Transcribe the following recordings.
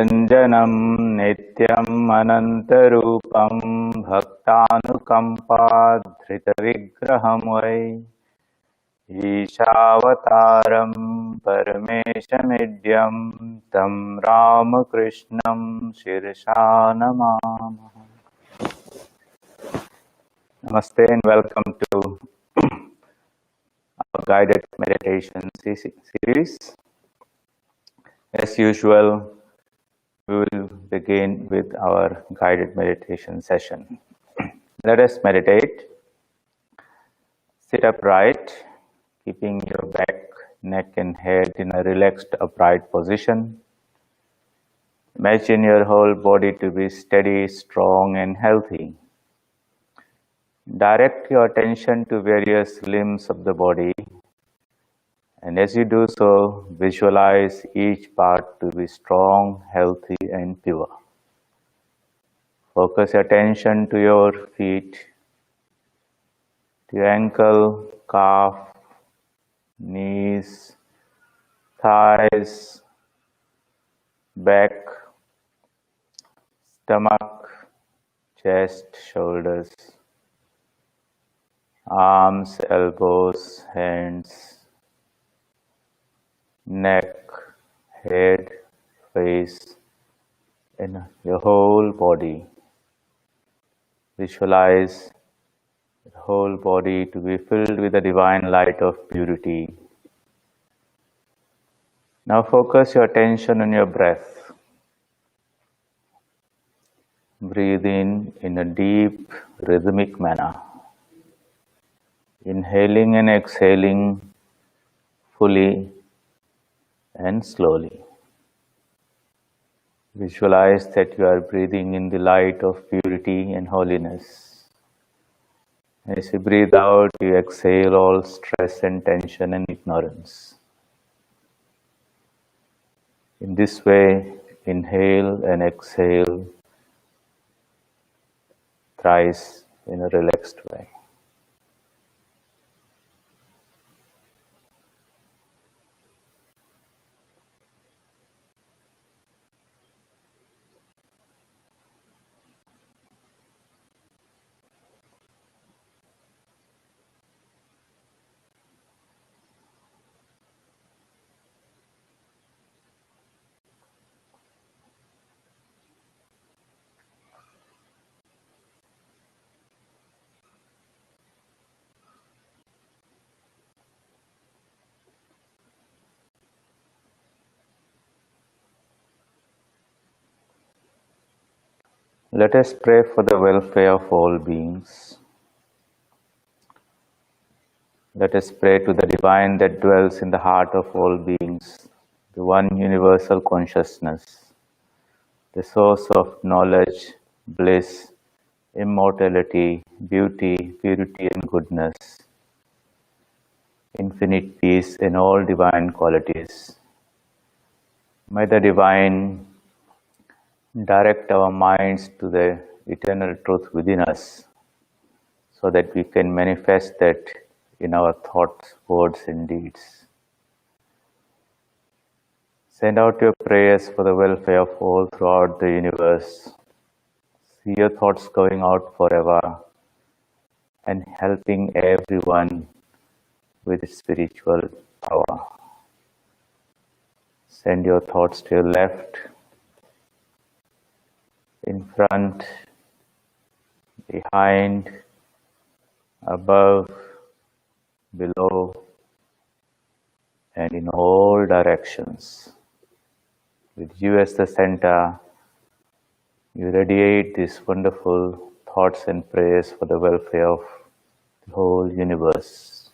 निरञ्जनं नित्यम् अनन्तरूपं भक्तानुकम्पाधृतविग्रहं वै ईशावतारं परमेशमिड्यं तं रामकृष्णं शिरसा नमामः. Namaste and welcome to our guided meditation series. As usual, we will begin with our guided meditation session. Let us meditate. Sit upright, keeping your back, neck and head in a relaxed upright position. Imagine your whole body to be steady, strong and healthy. Direct your attention to various limbs of the body, and as you do so, visualize each part to be strong, healthy and pure. Focus your attention to your feet, to your ankle, calf, knees, thighs, back, stomach, chest, shoulders, arms, elbows, hands, neck, head, face, and your whole body. Visualize the whole body to be filled with the divine light of purity. Now focus your attention on your breath. Breathe in a deep, rhythmic manner. Inhaling and exhaling fully and slowly. Visualize that you are breathing in the light of purity and holiness. As you breathe out, you exhale all stress and tension and ignorance. In this way, inhale and exhale thrice in a relaxed way. Let us pray for the welfare of all beings. Let us pray to the divine that dwells in the heart of all beings, the one universal consciousness, the source of knowledge, bliss, immortality, beauty, purity and goodness, infinite peace and all divine qualities. May the divine direct our minds to the eternal truth within us, so that we can manifest that in our thoughts, words and deeds. Send out your prayers for the welfare of all throughout the universe. See your thoughts going out forever and helping everyone with spiritual power. Send your thoughts to your left, in front, behind, above, below, and in all directions. With you as the center, you radiate these wonderful thoughts and prayers for the welfare of the whole universe.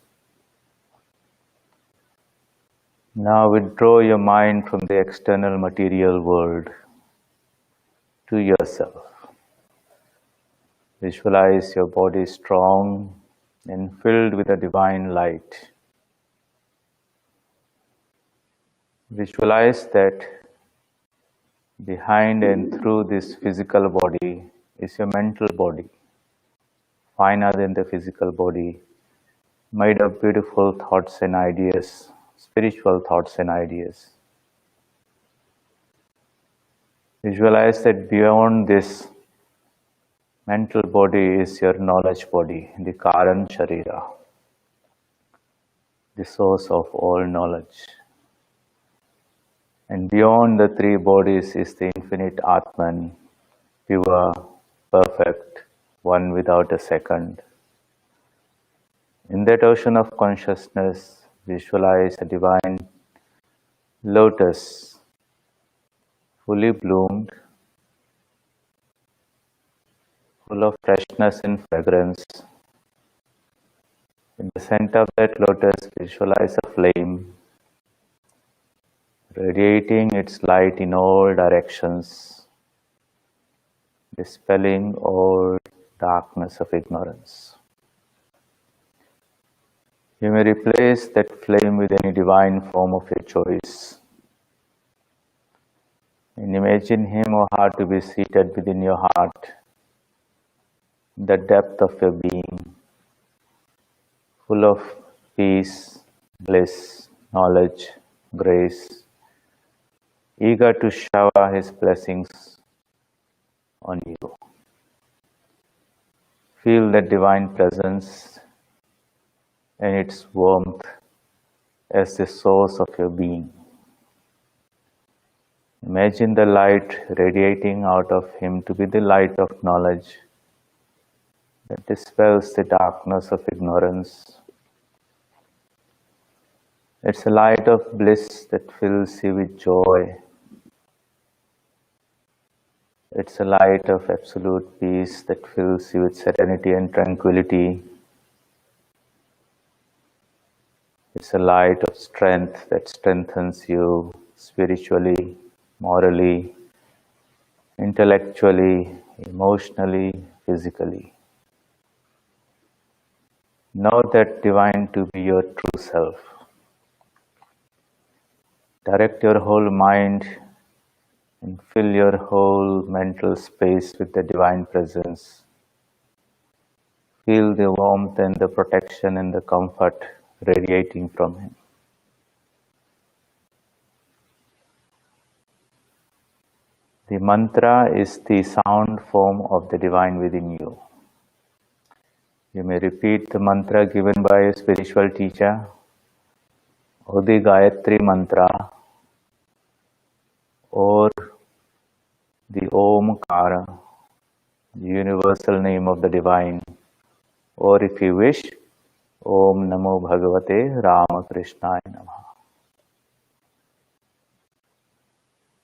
Now withdraw your mind from the external material world to yourself. Visualize your body strong and filled with a divine light. Visualize that behind and through this physical body is your mental body, finer than the physical body, made of beautiful thoughts and ideas, spiritual thoughts and ideas. Visualize that beyond this mental body is your knowledge body, the Karan Sharira, the source of all knowledge. And beyond the three bodies is the infinite Atman, pure, perfect, one without a second. In that ocean of consciousness, visualize a divine lotus, fully bloomed, full of freshness and fragrance. In the center of that lotus, visualize a flame, radiating its light in all directions, dispelling all darkness of ignorance. You may replace that flame with any divine form of your choice. And imagine him or her to be seated within your heart, the depth of your being, full of peace, bliss, knowledge, grace, eager to shower his blessings on you. Feel that divine presence and its warmth as the source of your being. Imagine the light radiating out of him to be the light of knowledge that dispels the darkness of ignorance. It's a light of bliss that fills you with joy. It's a light of absolute peace that fills you with serenity and tranquility. It's a light of strength that strengthens you spiritually, morally, intellectually, emotionally, physically. Know that divine to be your true self. Direct your whole mind and fill your whole mental space with the divine presence. Feel the warmth and the protection and the comfort radiating from him. The mantra is the sound form of the divine within you. You may repeat the mantra given by a spiritual teacher, or the Gayatri mantra, or the Omkara, the universal name of the divine, or if you wish, Om Namo Bhagavate Ramakrishnaya Namaha.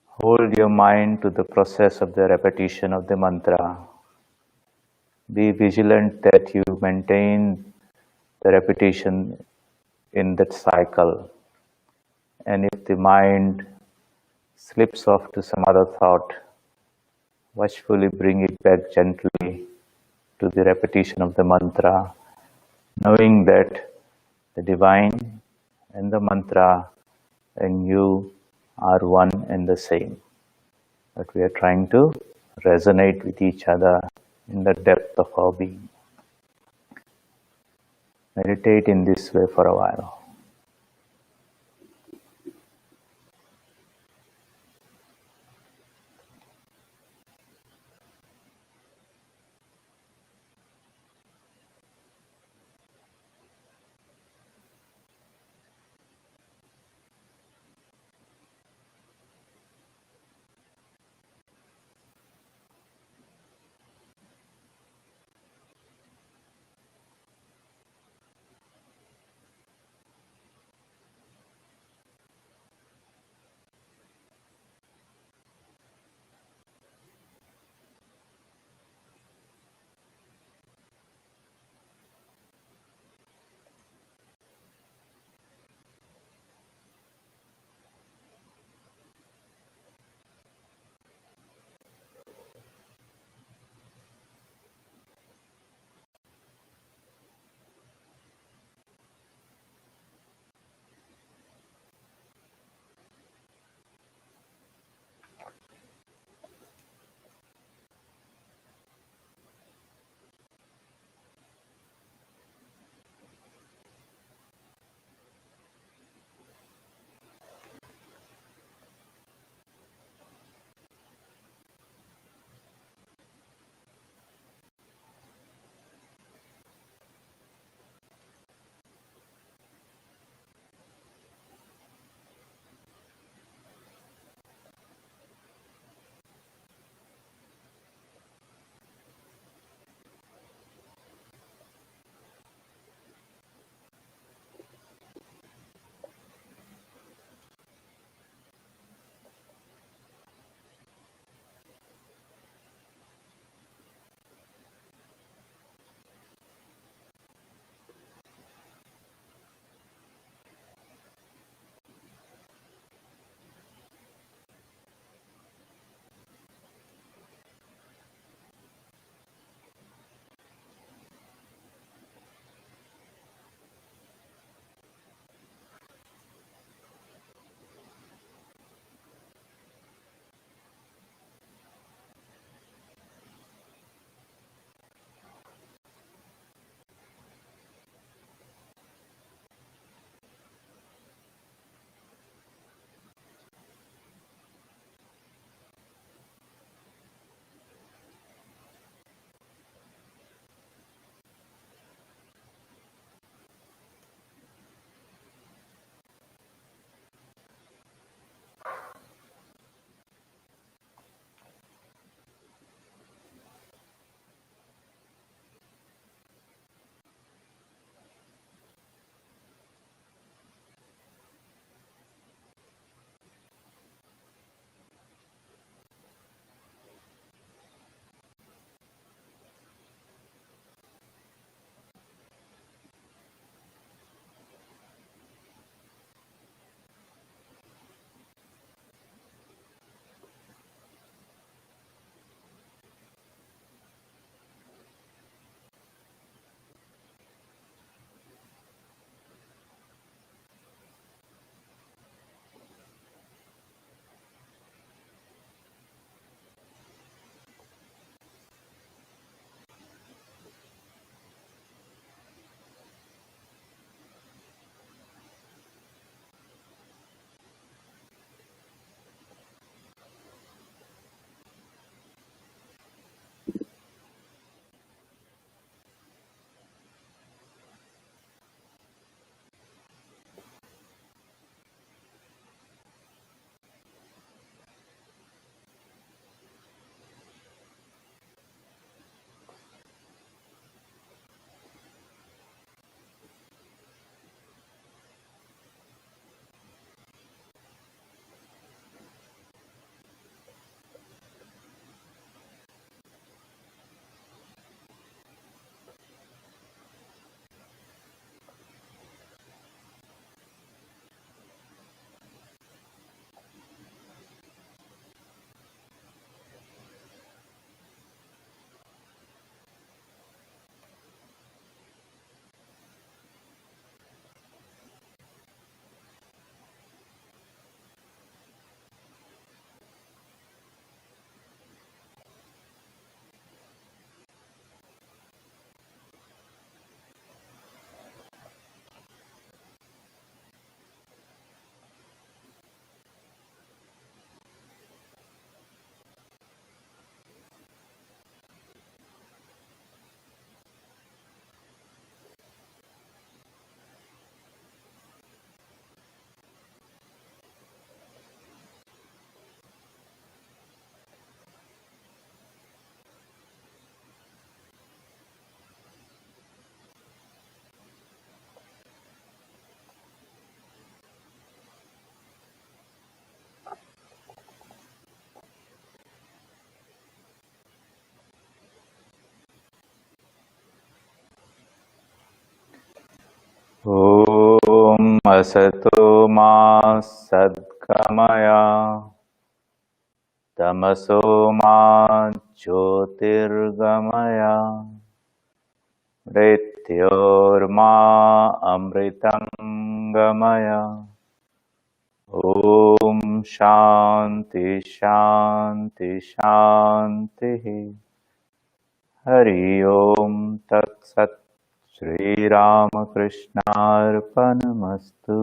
Hold your mind to the process of the repetition of the mantra. Be vigilant that you maintain the repetition in that cycle. And if the mind slips off to some other thought, watchfully bring it back gently to the repetition of the mantra, knowing that the divine and the mantra and you are one and the same. But we are trying to resonate with each other in the depth of our being. Meditate in this way for a while. Asato ma sadgamaya tamaso ma jyotirgamaya mrityorma amritangamaya. Om Shanti Shanti Shanti. Hari Om Tat Sat. Sri Ramakrishna Arpanamastu.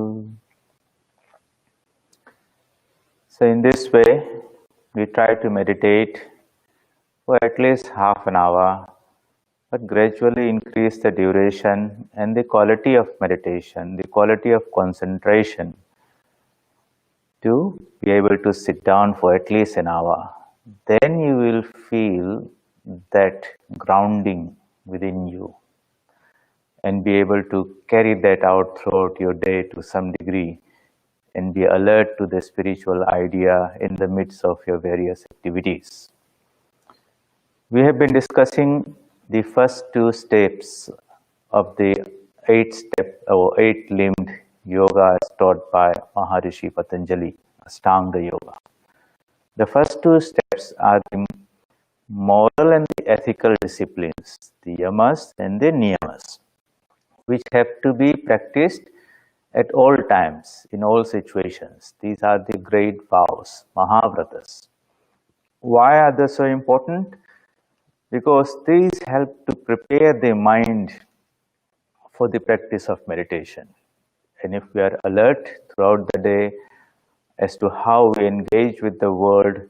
So in this way, we try to meditate for at least half an hour, but gradually increase the duration and the quality of meditation, the quality of concentration, to be able to sit down for at least an hour. Then you will feel that grounding within you and be able to carry that out throughout your day to some degree and be alert to the spiritual idea in the midst of your various activities. We have been discussing the first two steps of the 8-step or 8-limbed yoga as taught by Maharishi Patanjali, Ashtanga Yoga. The first two steps are the moral and the ethical disciplines, the yamas and the niyamas, which have to be practiced at all times, in all situations. These are the great vows, Mahavratas. Why are they so important? Because these help to prepare the mind for the practice of meditation. And if we are alert throughout the day as to how we engage with the world,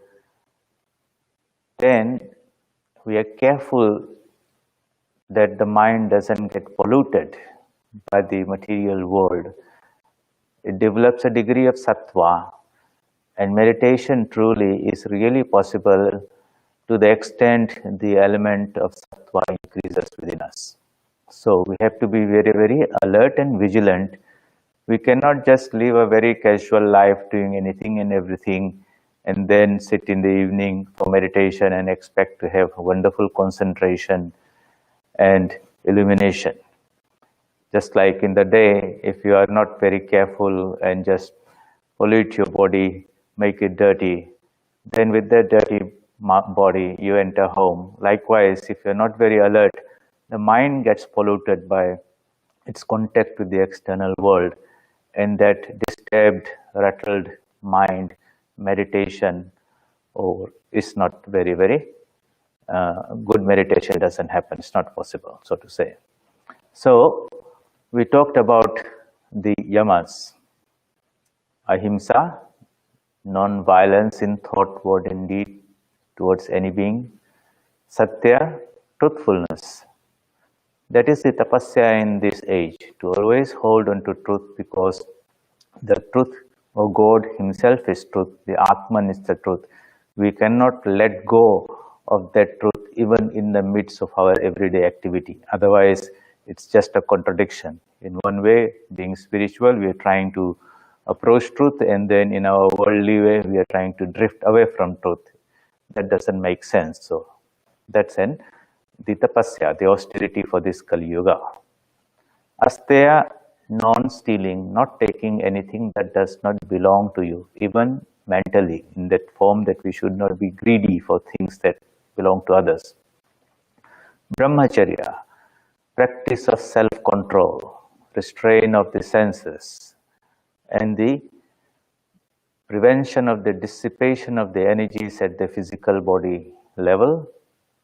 then we are careful that the mind doesn't get polluted by the material world. It develops a degree of sattva, and meditation truly is really possible to the extent the element of sattva increases within us. So we have to be very, very alert and vigilant. We cannot just live a very casual life doing anything and everything and then sit in the evening for meditation and expect to have wonderful concentration and illumination. Just like in the day, if you are not very careful and just pollute your body, make it dirty, then with that dirty body you enter home. Likewise, if you're not very alert, the mind gets polluted by its contact with the external world, and that disturbed, rattled mind, meditation, or is not very, very good meditation doesn't happen. It's not possible, so to say. So we talked about the yamas: ahimsa, non-violence in thought, word, and deed towards any being; satya, truthfulness. That is the tapasya in this age, to always hold on to truth, because the truth, or God himself is truth, the Atman is the truth. We cannot let go of that truth even in the midst of our everyday activity. Otherwise, it's just a contradiction. In one way, being spiritual, we are trying to approach truth, and then in our worldly way, we are trying to drift away from truth. That doesn't make sense. So that's the tapasya, the austerity for this Kali Yuga. Asteya, non-stealing, not taking anything that does not belong to you, even mentally, in that form that we should not be greedy for things that belong to others. Brahmacharya, practice of self-control, restraint of the senses, and the prevention of the dissipation of the energies at the physical body level,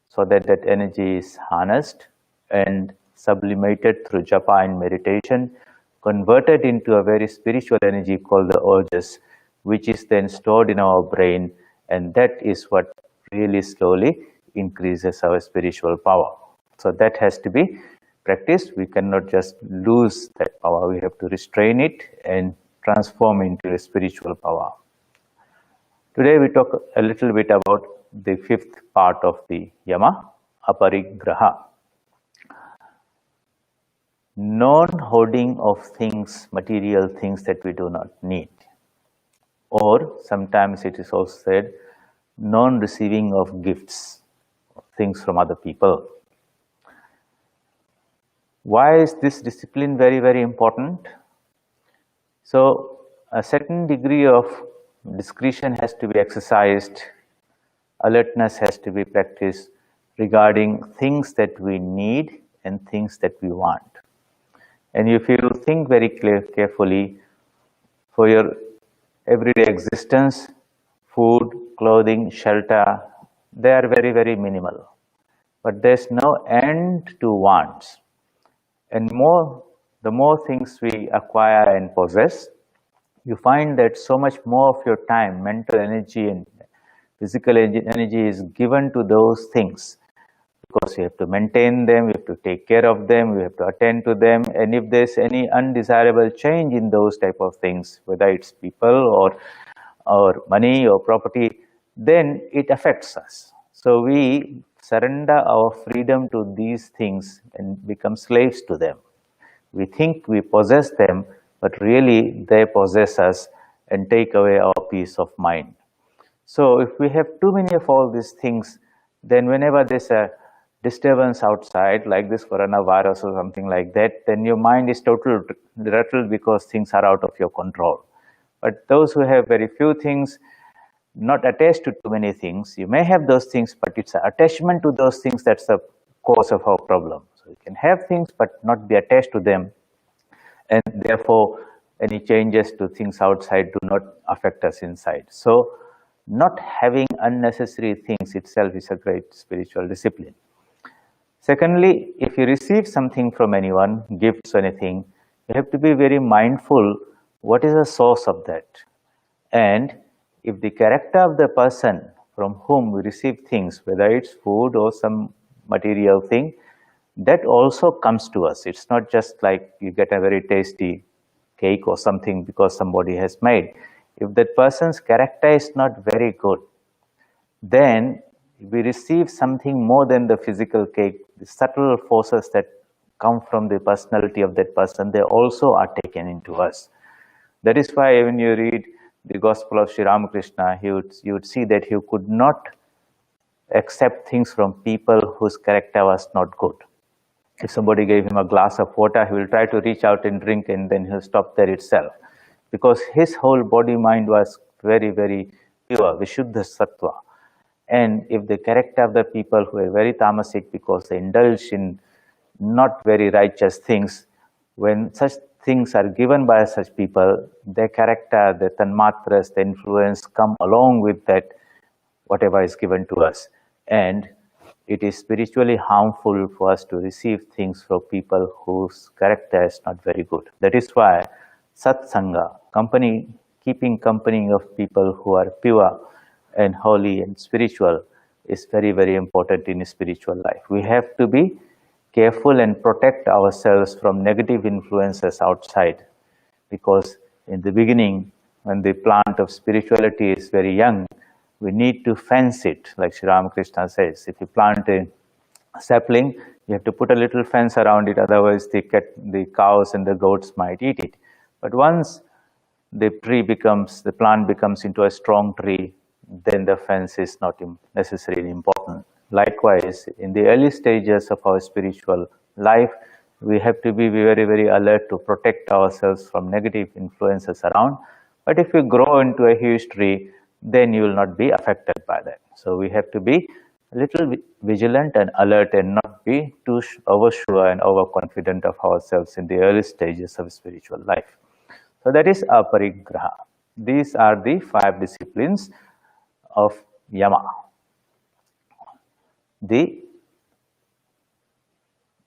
so that that energy is harnessed and sublimated through japa and meditation, converted into a very spiritual energy called the ojas, which is then stored in our brain, and that is what really slowly increases our spiritual power. So that has to be practiced. We cannot just lose that power. We have to restrain it and transform into a spiritual power. Today we talk a little bit about the fifth part of the yama, aparigraha. Non-hoarding of things, material things that we do not need. Or sometimes it is also said, non-receiving of gifts, things from other people. Why is this discipline very, very important? So a certain degree of discretion has to be exercised, alertness has to be practiced regarding things that we need and things that we want. And if you think very carefully, for your everyday existence, food, clothing, shelter, they are very, very minimal. But there's no end to wants. And the more things we acquire and possess, you find that so much more of your time, mental energy and physical energy is given to those things, because you have to maintain them, you have to take care of them, you have to attend to them, and if there's any undesirable change in those type of things, whether it's people or money or property, then it affects us. So we surrender our freedom to these things and become slaves to them. We think we possess them, but really they possess us and take away our peace of mind. So if we have too many of all these things, then whenever there's a disturbance outside, like this coronavirus or something like that, then your mind is totally rattled because things are out of your control. But those who have very few things, not attached to too many things, you may have those things, but it's an attachment to those things that's the cause of our problem. So you can have things, but not be attached to them. And therefore, any changes to things outside do not affect us inside. So not having unnecessary things itself is a great spiritual discipline. Secondly, if you receive something from anyone, gifts or anything, you have to be very mindful what is the source of that. And if the character of the person from whom we receive things, whether it's food or some material thing, that also comes to us. It's not just like you get a very tasty cake or something because somebody has made. If that person's character is not very good, then we receive something more than the physical cake. The subtle forces that come from the personality of that person, they also are taken into us. That is why when you read the Gospel of Sri Ramakrishna, you would see that he could not accept things from people whose character was not good. If somebody gave him a glass of water, he will try to reach out and drink, and then he'll stop there itself. Because his whole body mind was very, very pure, Vishuddha Sattva. And if the character of the people who are very tamasic because they indulge in not very righteous things, when such things are given by such people, their character, the tanmatras, the influence come along with that, whatever is given to us. And it is spiritually harmful for us to receive things from people whose character is not very good. That is why satsanga, keeping company of people who are pure and holy and spiritual, is very, very important in spiritual life. We have to be careful and protect ourselves from negative influences outside, because in the beginning, when the plant of spirituality is very young, we need to fence it, like Sri Ramakrishna says. If you plant a sapling, you have to put a little fence around it, otherwise the cows and the goats might eat it. But once the plant becomes into a strong tree, then the fence is not necessarily important. Likewise, in the early stages of our spiritual life, we have to be very, very alert to protect ourselves from negative influences around. But if you grow into a huge tree, then you will not be affected by that. So we have to be a little vigilant and alert and not be too oversure and overconfident of ourselves in the early stages of spiritual life. So that is aparigraha. These are the 5 disciplines of yama. The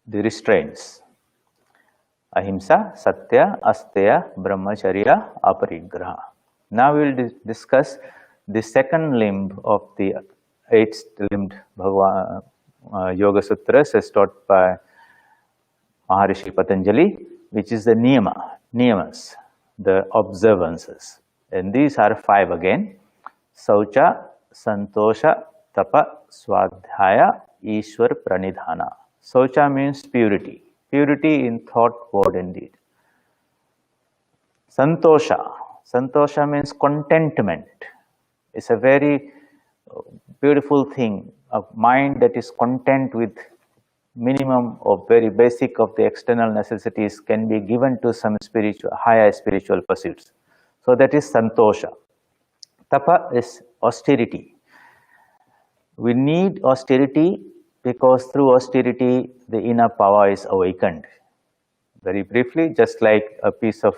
restraints: ahimsa, satya, asteya, brahmacharya, aparigraha. Now we will discuss the second limb of the 8th-limbed Yoga Sutras as taught by Maharishi Patanjali, which is the niyamas, the observances. And these are 5 again: Saucha, Santosha, Tapa, Swadhyaya, Ishwar Pranidhana. Saucha means purity. Purity in thought, word and deed. Santosha. Santosha means contentment. It's a very beautiful thing, a mind that is content with minimum or very basic of the external necessities can be given to some higher spiritual pursuits. So that is santosha. Tapa is austerity. We need austerity because through austerity the inner power is awakened. Very briefly, just like a piece of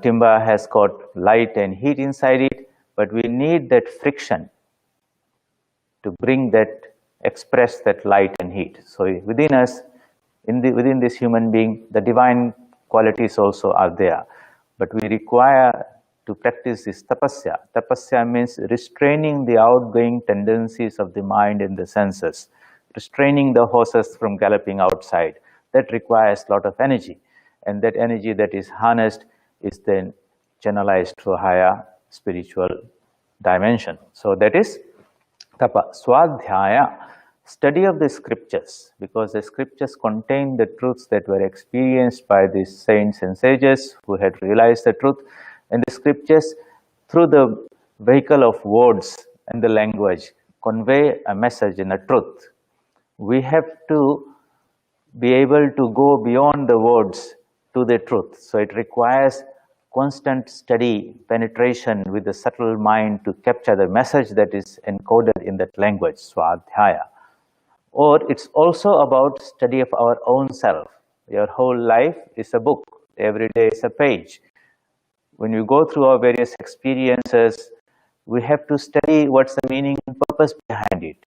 timber has got light and heat inside it, but we need that friction to bring that, express that light and heat. So within us, within this human being, the divine qualities also are there. But we require to practice this tapasya. Tapasya means restraining the outgoing tendencies of the mind and the senses, restraining the horses from galloping outside. That requires a lot of energy. And that energy that is harnessed is then channelized to a higher spiritual dimension. So that is tapa. Swadhyaya, study of the scriptures, because the scriptures contain the truths that were experienced by the saints and sages who had realized the truth. And the scriptures, through the vehicle of words and the language, convey a message and a truth. We have to be able to go beyond the words to the truth. So it requires constant study, penetration with the subtle mind to capture the message that is encoded in that language, swadhyaya. Or it's also about study of our own self. Your whole life is a book. Every day is a page. When we go through our various experiences, we have to study what's the meaning and purpose behind it.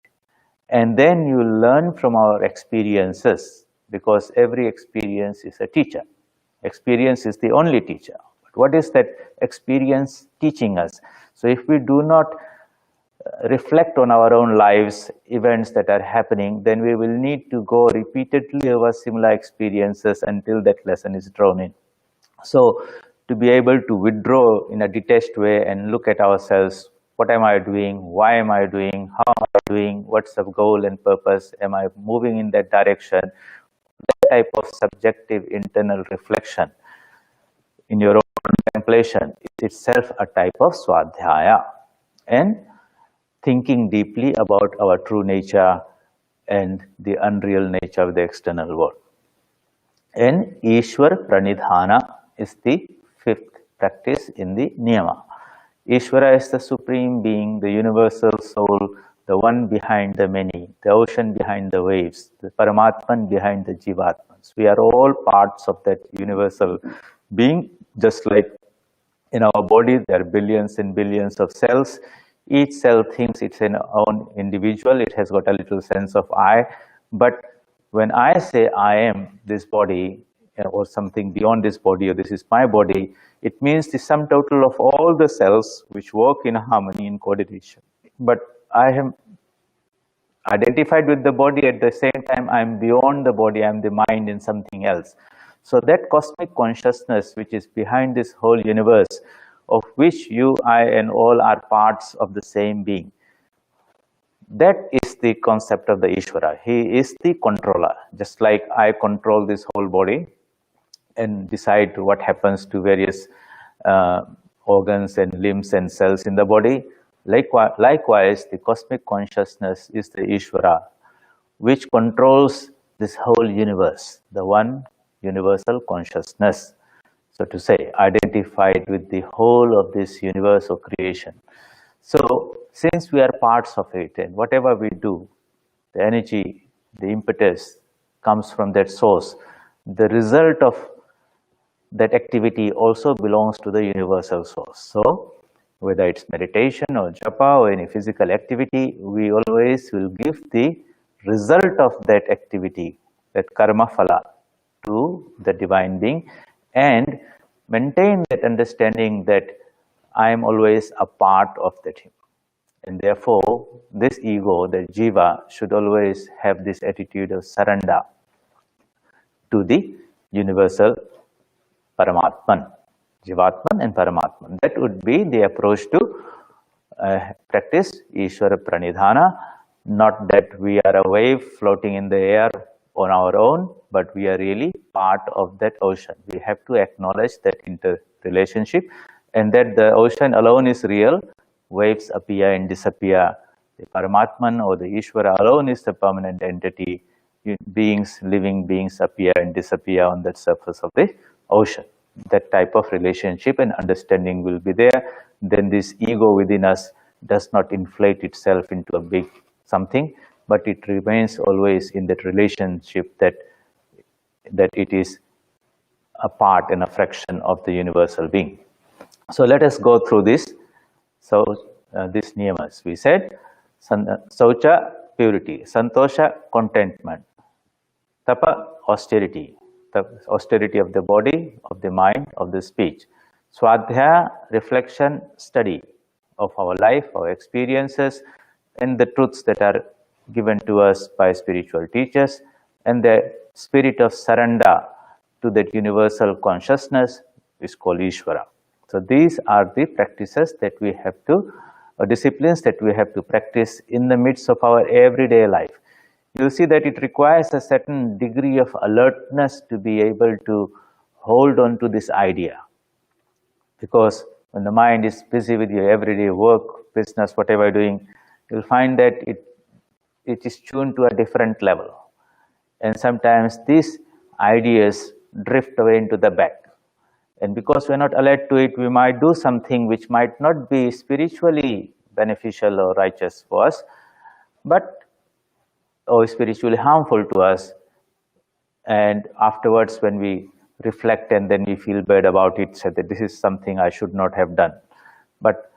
And then you learn from our experiences, because every experience is a teacher. Experience is the only teacher. But what is that experience teaching us? So if we do not reflect on our own lives, events that are happening, then we will need to go repeatedly over similar experiences until that lesson is drawn in. So to be able to withdraw in a detached way and look at ourselves, what am I doing? Why am I doing? How am I doing? What's the goal and purpose? Am I moving in that direction? That type of subjective internal reflection in your own contemplation is itself a type of swadhyaya. And thinking deeply about our true nature and the unreal nature of the external world. And Ishwar Pranidhana is the fifth practice in the Niyama. Ishvara is the supreme being, the universal soul, the one behind the many, the ocean behind the waves, the Paramatman behind the Jivatmans. We are all parts of that universal being, just like in our body there are billions and billions of cells. Each cell thinks it's an own individual, it has got a little sense of I, but when I say I am this body, or something beyond this body, or this is my body, it means the sum total of all the cells which work in harmony, in coordination. But I am identified with the body, at the same time I am beyond the body, I am the mind in something else. So that cosmic consciousness which is behind this whole universe, of which you, I and all are parts of the same being, that is the concept of the Ishvara. He is the controller. Just like I control this whole body and decide what happens to various organs and limbs and cells in the body, likewise the cosmic consciousness is the Ishvara, which controls this whole universe, the one universal consciousness, so to say, identified with the whole of this universe of creation. So since we are parts of it, and whatever we do, the energy, the impetus comes from that source, the result of that activity also belongs to the universal source. So whether it's meditation or japa or any physical activity, we always will give the result of that activity, that karma phala, to the divine being, and maintain that understanding that I am always a part of that him. And therefore, this ego, the jiva, should always have this attitude of surrender to the universal Paramatman, Jivatman and Paramatman. That would be the approach to practice Ishvara Pranidhana, not that we are a wave floating in the air on our own, but we are really part of that ocean. We have to acknowledge that interrelationship, and that the ocean alone is real. Waves appear and disappear. The Paramatman or the Ishvara alone is the permanent entity. beings, living beings appear and disappear on the surface of the ocean. That type of relationship and understanding will be there. Then this ego within us does not inflate itself into a big something, but it remains always in that relationship that it is a part and a fraction of the universal being. So let us go through this. So these niyamas, we said, Saucha, purity; Santosha, contentment; Tapa, austerity, the austerity of the body, of the mind, of the speech; Swadhyaya, reflection, study of our life, our experiences, and the truths that are given to us by spiritual teachers; and the spirit of surrender to that universal consciousness is called Ishvara. So these are the practices that we have to, or disciplines that we have to practice in the midst of our everyday life. You see that it requires a certain degree of alertness to be able to hold on to this idea. Because when the mind is busy with your everyday work, business, whatever you're doing, you'll find that it is tuned to a different level. And sometimes these ideas drift away into the back. And because we're not alert to it, we might do something which might not be spiritually beneficial or righteous for us, or spiritually harmful to us. And afterwards, when we reflect and then we feel bad about it, say that this is something I should not have done. But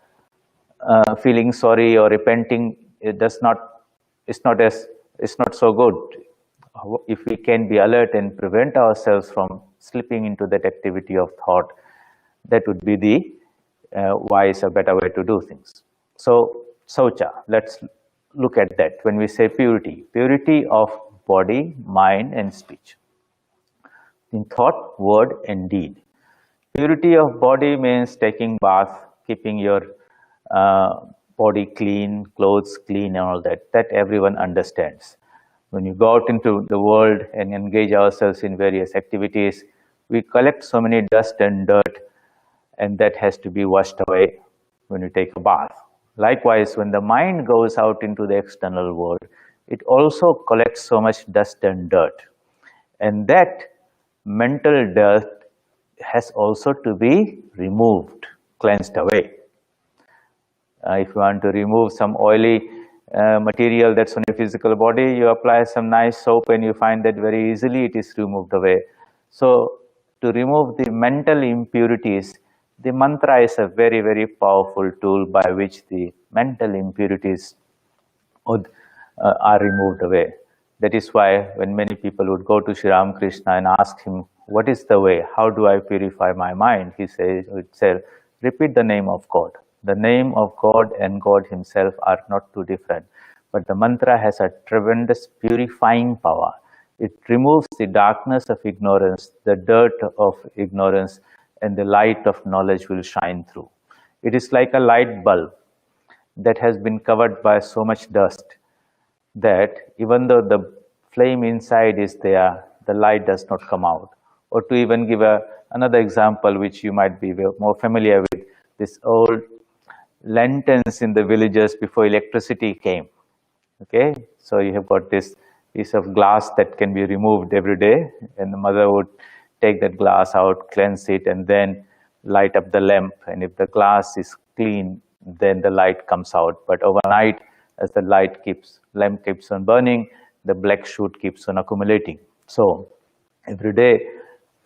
feeling sorry or repenting, it's not so good. If we can be alert and prevent ourselves from slipping into that activity of thought, that would be the wise or better way to do things. So, Saucha, let's look at that. When we say purity, purity of body, mind, and speech, in thought, word, and deed. Purity of body means taking bath, keeping your body clean, clothes clean, and all that. That everyone understands. When you go out into the world and engage ourselves in various activities, we collect so many dust and dirt, and that has to be washed away when you take a bath. Likewise, when the mind goes out into the external world, it also collects so much dust and dirt. And that mental dirt has also to be removed, cleansed away. If you want to remove some oily material that's on your physical body, you apply some nice soap and you find that very easily it is removed away. So to remove the mental impurities, the mantra is a very, very powerful tool by which the mental impurities are removed away. That is why when many people would go to Sri Ramakrishna and ask him, what is the way? How do I purify my mind? He says, repeat the name of God. The name of God and God himself are not too different. But the mantra has a tremendous purifying power. It removes the darkness of ignorance, the dirt of ignorance, and the light of knowledge will shine through. It is like a light bulb that has been covered by so much dust that even though the flame inside is there, the light does not come out. Or to even give another example, which you might be more familiar with, this old lanterns in the villages before electricity came. Okay, so you have got this piece of glass that can be removed every day, and the mother would take that glass out, cleanse it, and then light up the lamp. And if the glass is clean, then the light comes out. But overnight, as the lamp keeps on burning, the black shoot keeps on accumulating. So every day,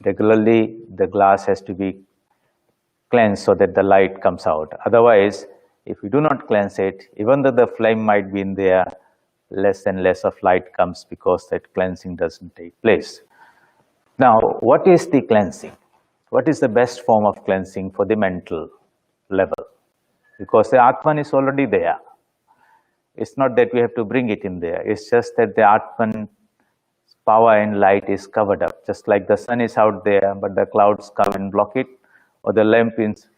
regularly, the glass has to be cleansed so that the light comes out. Otherwise, if we do not cleanse it, even though the flame might be in there, less and less of light comes because that cleansing doesn't take place. Now, what is the cleansing? What is the best form of cleansing for the mental level? Because the Atman is already there. It's not that we have to bring it in there. It's just that the Atman power and light is covered up. Just like the sun is out there, but the clouds come and block it. Or the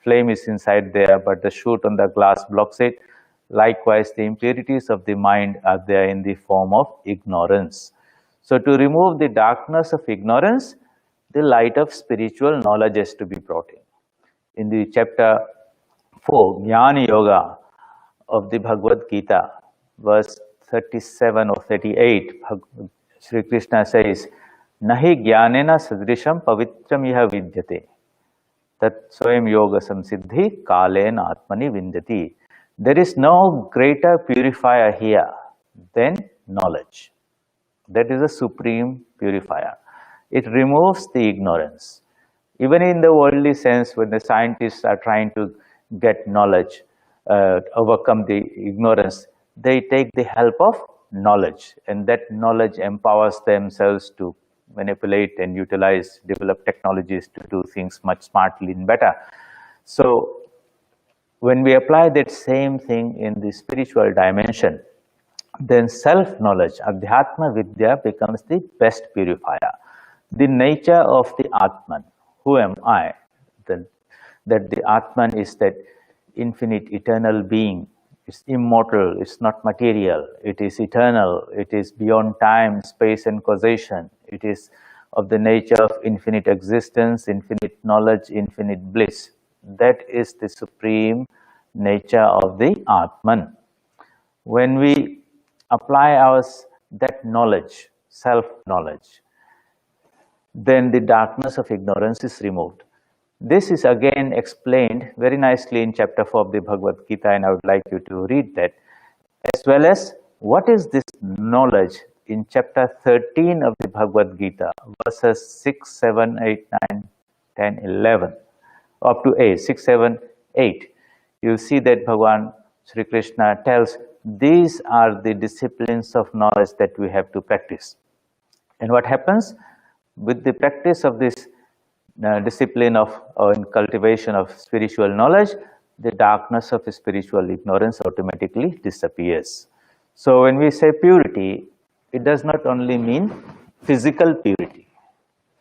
flame is inside there, but the shoot on the glass blocks it. Likewise, the impurities of the mind are there in the form of ignorance. So to remove the darkness of ignorance, the light of spiritual knowledge has to be brought in. In the chapter 4, Jnana Yoga of the Bhagavad Gita, verse 37 or 38, Sri Krishna says, Nahi jnanena sadrisham pavitram iha vidyate. Tat swayam yoga samsiddhi kalena atmani vindati. There is no greater purifier here than knowledge. That is a supreme purifier. It removes the ignorance. Even in the worldly sense, when the scientists are trying to get knowledge, overcome the ignorance, they take the help of knowledge, and that knowledge empowers themselves to manipulate and utilize, develop technologies to do things much smartly and better. So when we apply that same thing in the spiritual dimension, then self-knowledge, Adhyatma Vidya, becomes the best purifier. The nature of the Atman, who am I? That the Atman is that infinite, eternal being. It's immortal, it's not material, it is eternal, it is beyond time, space, and causation. It is of the nature of infinite existence, infinite knowledge, infinite bliss. That is the supreme nature of the Atman. When we apply that knowledge, self-knowledge, then the darkness of ignorance is removed. This is again explained very nicely in chapter 4 of the Bhagavad Gita, and I would like you to read that, as well as what is this knowledge in chapter 13 of the Bhagavad Gita, verses 6, 7, 8, 9, 10, 11, up to 8, 6, 7, 8. You see that Bhagavan Sri Krishna tells these are the disciplines of knowledge that we have to practice. And what happens with the practice of this discipline of cultivation of spiritual knowledge? The darkness of spiritual ignorance automatically disappears. So when we say purity, it does not only mean physical purity,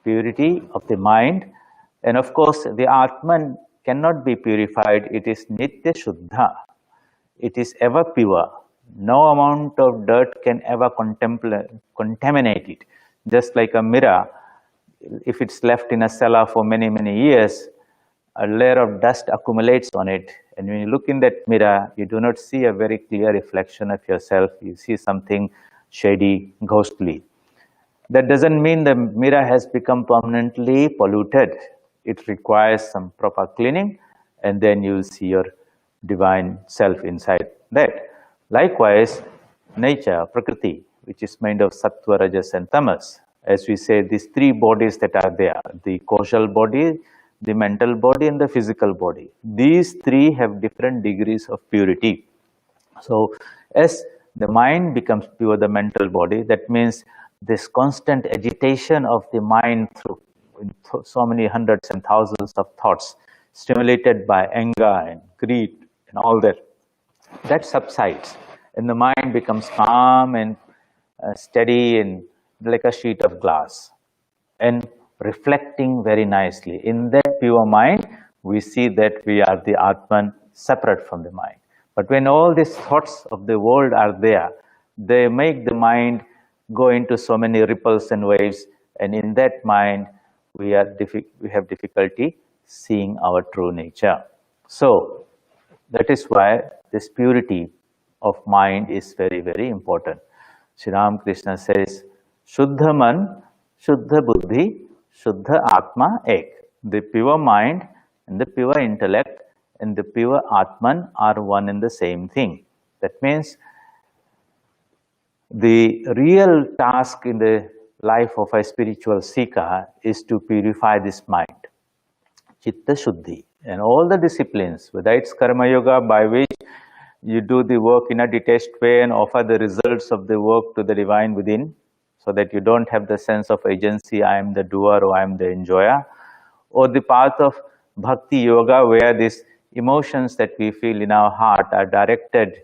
purity of the mind, and of course the Atman cannot be purified. It is Nitya Shuddha. It is ever pure. No amount of dirt can ever contaminate it. Just like a mirror, if it's left in a cellar for many, many years, a layer of dust accumulates on it. And when you look in that mirror, you do not see a very clear reflection of yourself. You see something shady, ghostly. That doesn't mean the mirror has become permanently polluted. It requires some proper cleaning, and then you'll see your divine self inside that. Likewise, nature, Prakriti, which is made of Sattva, Rajas, and Tamas. As we say, these three bodies that are there, the causal body, the mental body, and the physical body. These three have different degrees of purity. So, as the mind becomes pure, the mental body, that means this constant agitation of the mind through so many hundreds and thousands of thoughts, stimulated by anger and greed and all that, that subsides, and the mind becomes calm and steady and like a sheet of glass, and reflecting very nicely. In that pure mind, we see that we are the Atman, separate from the mind. But when all these thoughts of the world are there, they make the mind go into so many ripples and waves, and in that mind, we have difficulty seeing our true nature. So, that is why this purity of mind is very, very important. Sri Ram Krishna says, Shuddha Man, Shuddha Buddhi, Shuddha Atma Ek. The pure mind and the pure intellect and the pure Atman are one and the same thing. That means the real task in the life of a spiritual seeker is to purify this mind, Chitta Shuddhi, and all the disciplines, whether it's Karma Yoga, by which you do the work in a detached way and offer the results of the work to the divine within, so that you don't have the sense of agency, I am the doer or I am the enjoyer, or the path of Bhakti Yoga, where these emotions that we feel in our heart are directed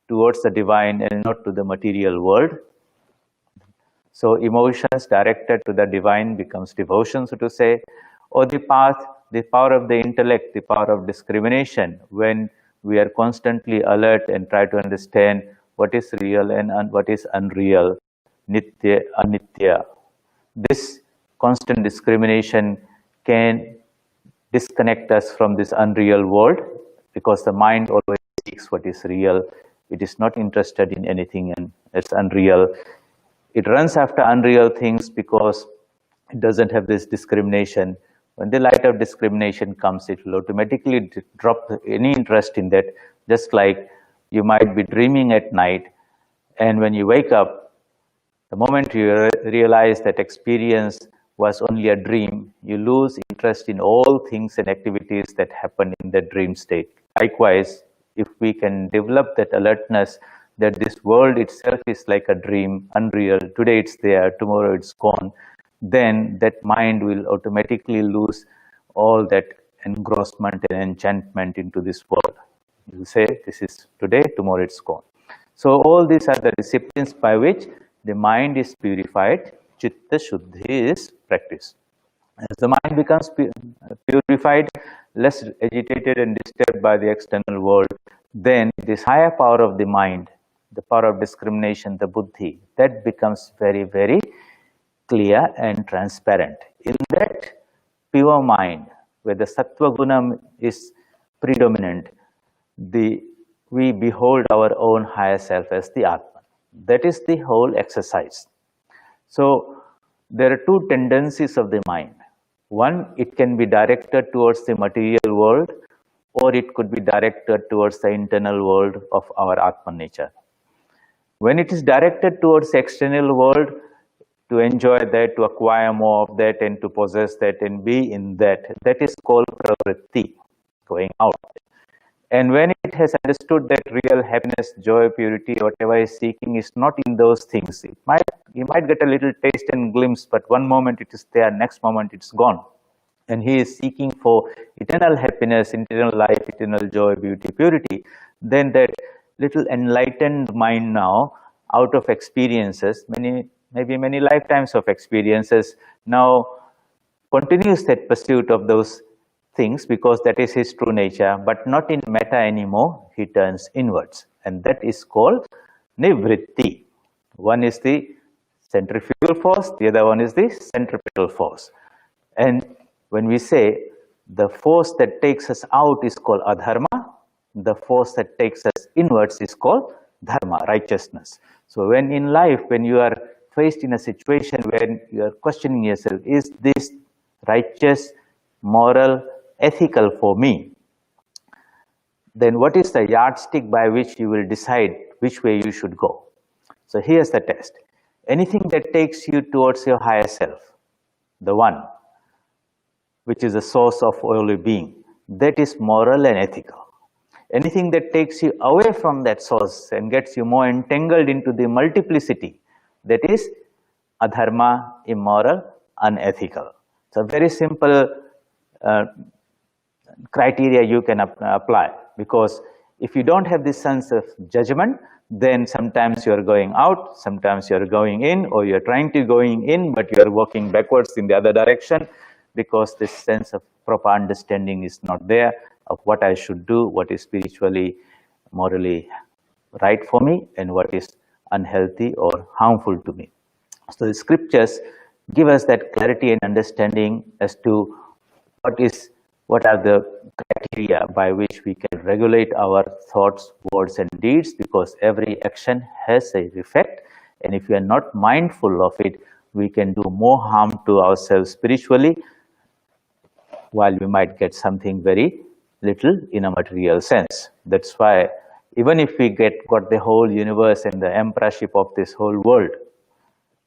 towards the divine and not to the material world. So emotions directed to the divine becomes devotion, so to say, or the path, the power of the intellect, the power of discrimination, when we are constantly alert and try to understand what is real and what is unreal, Nitya, Anitya. This constant discrimination can disconnect us from this unreal world, because the mind always seeks what is real. It is not interested in anything and it's unreal. It runs after unreal things because it doesn't have this discrimination. When the light of discrimination comes, it will automatically drop any interest in that. Just like you might be dreaming at night, and when you wake up, the moment you realize that experience was only a dream, you lose interest in all things and activities that happen in the dream state. Likewise, if we can develop that alertness that this world itself is like a dream, unreal, today it's there, tomorrow it's gone, then that mind will automatically lose all that engrossment and enchantment into this world. You say, this is today, tomorrow it's gone. So all these are the disciplines by which the mind is purified. Chitta Shuddhi is practiced. As the mind becomes purified, less agitated and disturbed by the external world, then this higher power of the mind, the power of discrimination, the buddhi, that becomes very, very clear and transparent. In that pure mind, where the sattva guna is predominant, we behold our own higher self as the Atman. That is the whole exercise. So there are two tendencies of the mind. One, it can be directed towards the material world, or it could be directed towards the internal world of our Atman nature. When it is directed towards the external world, to enjoy that, to acquire more of that, and to possess that, and be in that, that is called pravritti, going out. And when it has understood that real happiness, joy, purity, whatever is seeking is not in those things, you might get a little taste and glimpse, but one moment it is there, next moment it's gone. And he is seeking for eternal happiness, eternal life, eternal joy, beauty, purity. Then that little enlightened mind now, out of experiences, maybe many lifetimes of experiences, now continues that pursuit of those things because that is his true nature, but not in metta anymore. He turns inwards, and that is called nivritti. One is the centrifugal force, the other one is the centripetal force. And when we say the force that takes us out is called adharma, the force that takes us inwards is called dharma, righteousness. So when in life, when you are faced in a situation where you are questioning yourself, is this righteous, moral, ethical for me? Then what is the yardstick by which you will decide which way you should go? So here's the test. Anything that takes you towards your higher self, the one which is the source of all being, that is moral and ethical. Anything that takes you away from that source and gets you more entangled into the multiplicity, that is adharma, immoral, unethical. So very simple criteria you can apply, because if you don't have this sense of judgment, then sometimes you are going out, sometimes you are going in, or you are trying to going in, but you are walking backwards in the other direction, because this sense of proper understanding is not there of what I should do, what is spiritually, morally right for me, and what is unhealthy or harmful to me. So the scriptures give us that clarity and understanding as to what are the criteria by which we can regulate our thoughts, words, and deeds, because every action has an effect, and if we are not mindful of it, we can do more harm to ourselves spiritually, while we might get something very little in a material sense. That's why even if we got the whole universe and the emperorship of this whole world,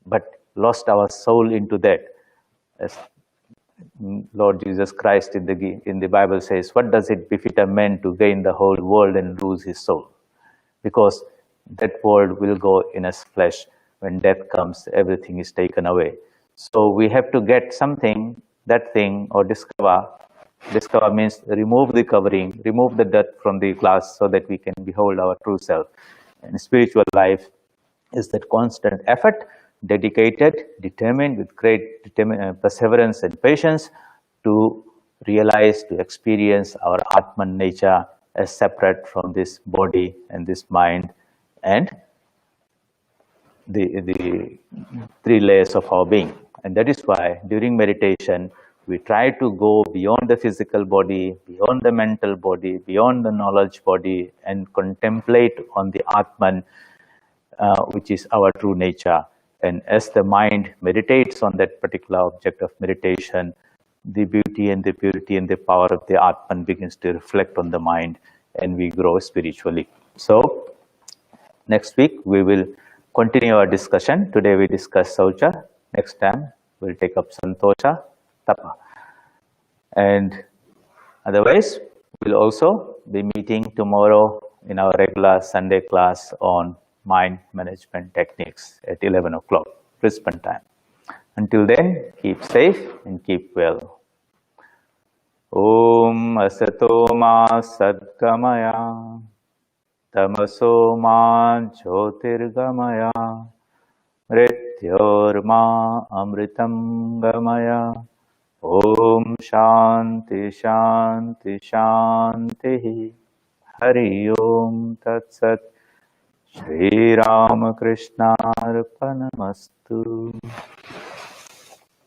but lost our soul into that, as Lord Jesus Christ in the Bible says, what does it befit a man to gain the whole world and lose his soul? Because that world will go in his flesh. When death comes, everything is taken away. So we have to get something, that thing, or discover. Discover means remove the covering, remove the dirt from the glass so that we can behold our true self. And spiritual life is that constant effort, dedicated, determined, with great perseverance and patience to realize, to experience our Atman nature as separate from this body and this mind and the three layers of our being. And that is why during meditation, we try to go beyond the physical body, beyond the mental body, beyond the knowledge body, and contemplate on the Atman, which is our true nature. And as the mind meditates on that particular object of meditation, the beauty and the purity and the power of the Atman begins to reflect on the mind, and we grow spiritually. So, next week we will continue our discussion. Today we discuss Saucha. Next time we'll take up Santosha, Tapa. And otherwise, we'll also be meeting tomorrow in our regular Sunday class on mind management techniques at 11 o'clock, Brisbane time. Until then, keep safe and keep well. Om Asato Ma Sadgamaya Tamaso Ma Jyotirgamaya Mrityorma Amritam Gamaya. Om Shanti Shanti Shanti. Hari Om Tat Sat. Shri Ramakrishna Arpanamastu.